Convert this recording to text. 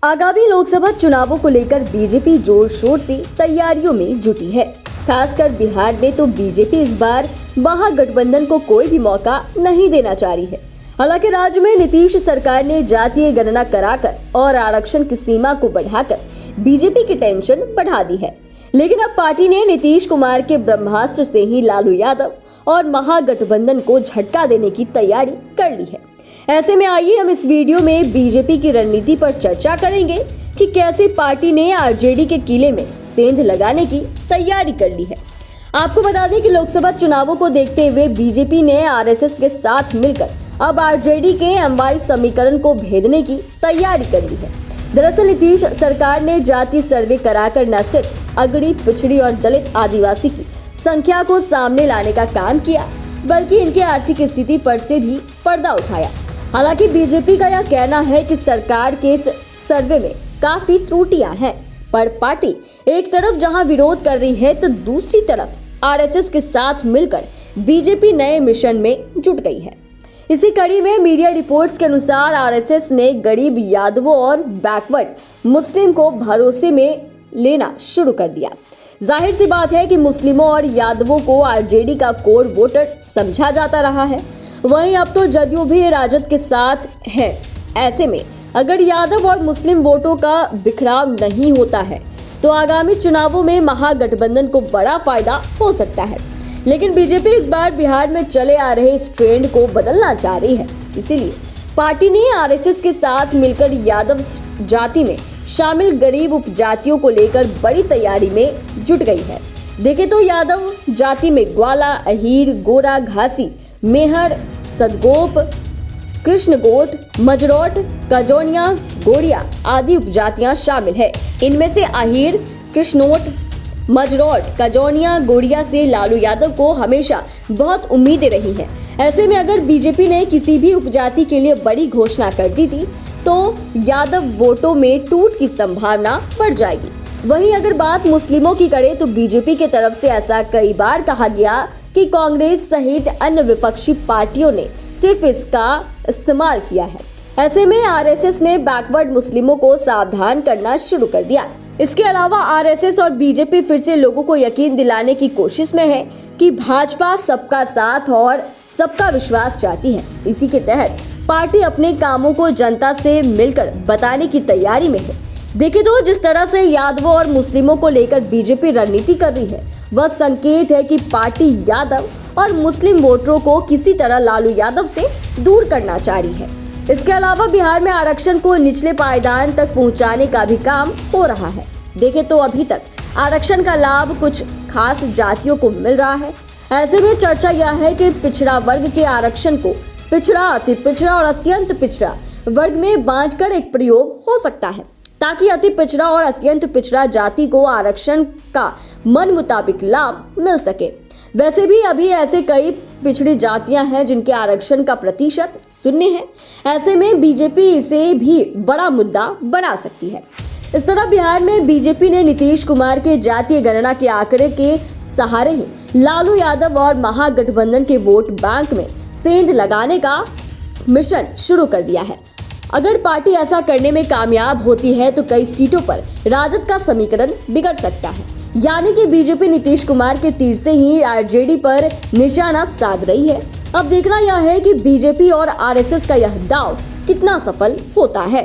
आगामी लोकसभा चुनावों को लेकर बीजेपी जोर शोर से तैयारियों में जुटी है। खासकर बिहार में तो बीजेपी इस बार महागठबंधन को कोई भी मौका नहीं देना चाह रही है। हालांकि राज्य में नीतीश सरकार ने जातीय गणना कराकर और आरक्षण की सीमा को बढ़ाकर बीजेपी की टेंशन बढ़ा दी है। लेकिन अब पार्टी ने नीतीश कुमार के ब्रह्मास्त्र से ही लालू यादव और महागठबंधन को झटका देने की तैयारी कर ली है। ऐसे में आइए हम इस वीडियो में बीजेपी की रणनीति पर चर्चा करेंगे कि कैसे पार्टी ने आरजेडी के किले में सेंध लगाने की तैयारी कर ली है। आपको बता दें कि लोकसभा चुनावों को देखते हुए बीजेपी ने आरएसएस के साथ मिलकर अब आरजेडी के एमवाई समीकरण को भेदने की तैयारी कर ली है। दरअसल नीतीश सरकार ने जाति सर्वे कराकर न सिर्फ अगड़ी, पिछड़ी और दलित आदिवासी की संख्या को सामने लाने का काम किया, बल्कि इनकी आर्थिक स्थिति पर से भी पर्दा उठाया। हालांकि बीजेपी का यह कहना है कि सरकार के इस सर्वे में काफी त्रुटियां हैं, पर पार्टी एक तरफ जहां विरोध कर रही है तो दूसरी तरफ आरएसएस के साथ मिलकर बीजेपी नए मिशन में जुट गई है। इसी कड़ी में मीडिया रिपोर्ट्स के अनुसार आरएसएस ने गरीब यादवों और बैकवर्ड मुस्लिम को भरोसे में लेना शुरू कर दिया। जाहिर सी बात है कि मुस्लिमों और यादवों को आरजेडी का कोर वोटर समझा जाता रहा है। वहीं अब तो जदयू भी राजद के साथ है। ऐसे में अगर यादव और मुस्लिम वोटों का बिखराव नहीं होता है तो आगामी चुनावों में महागठबंधन को बड़ा फायदा हो सकता है। लेकिन बीजेपी इस बार बिहार में चले आ रहे इस ट्रेंड को बदलना चाह रही है। इसीलिए पार्टी ने आरएसएस के साथ मिलकर यादव जाति में शामिल गरीब उपजातियों को लेकर बड़ी तैयारी में जुट गई है। देखें तो यादव जाति में ग्वाला, अहीर, गोरा, घासी, मेहर, सदगोप, कृष्णगोट, मजरोट, कजौनिया, गोड़िया आदि उपजातियां शामिल है। इनमें से अहीर, कृष्णोट, मजरोट, कजौनिया, गोड़िया से लालू यादव को हमेशा बहुत उम्मीदें रही हैं। ऐसे में अगर बीजेपी ने किसी भी उपजाति के लिए बड़ी घोषणा कर दी थी तो यादव वोटों में टूट की संभावना बढ़ जाएगी। वहीं अगर बात मुस्लिमों की करें तो बीजेपी की तरफ से ऐसा कई बार कहा गया कि कांग्रेस सहित अन्य विपक्षी पार्टियों ने सिर्फ इसका इस्तेमाल किया है। ऐसे में आरएसएस ने बैकवर्ड मुस्लिमों को सावधान करना शुरू कर दिया। इसके अलावा आरएसएस और बीजेपी फिर से लोगों को यकीन दिलाने की कोशिश में है कि भाजपा सबका साथ और सबका विश्वास चाहती है। इसी के तहत पार्टी अपने कामों को जनता से मिलकर बताने की तैयारी में है। देखें तो जिस तरह से यादवों और मुस्लिमों को लेकर बीजेपी रणनीति कर रही है, वह संकेत है कि पार्टी यादव और मुस्लिम वोटरों को किसी तरह लालू यादव से दूर करना चाह रही है। इसके अलावा बिहार में आरक्षण को निचले पायदान तक पहुंचाने का भी काम हो रहा है। देखें तो अभी तक आरक्षण का लाभ कुछ खास जातियों को मिल रहा है। ऐसे में चर्चा यह है कि पिछड़ा वर्ग के आरक्षण को पिछड़ा, अति पिछड़ा और अत्यंत पिछड़ा वर्ग में बांटकर एक प्रयोग हो सकता है, ताकि अति पिछड़ा और अत्यंत पिछड़ा जाति को आरक्षण का मन मुताबिक लाभ मिल सके। वैसे भी अभी ऐसे कई पिछड़ी जातियां हैं जिनके आरक्षण का प्रतिशत 0 है। ऐसे में बीजेपी इसे भी बड़ा मुद्दा बना सकती है। इस तरह बिहार में बीजेपी ने नीतीश कुमार के जातीय गणना के आंकड़े के सहारे ही लालू यादव और महागठबंधन के वोट बैंक में सेंध लगाने का मिशन शुरू कर दिया है। अगर पार्टी ऐसा करने में कामयाब होती है तो कई सीटों पर राजद का समीकरण बिगड़ सकता है। यानी कि बीजेपी नीतीश कुमार के तीर से ही आरजेडी पर निशाना साध रही है। अब देखना यह है कि बीजेपी और आरएसएस का यह दांव कितना सफल होता है।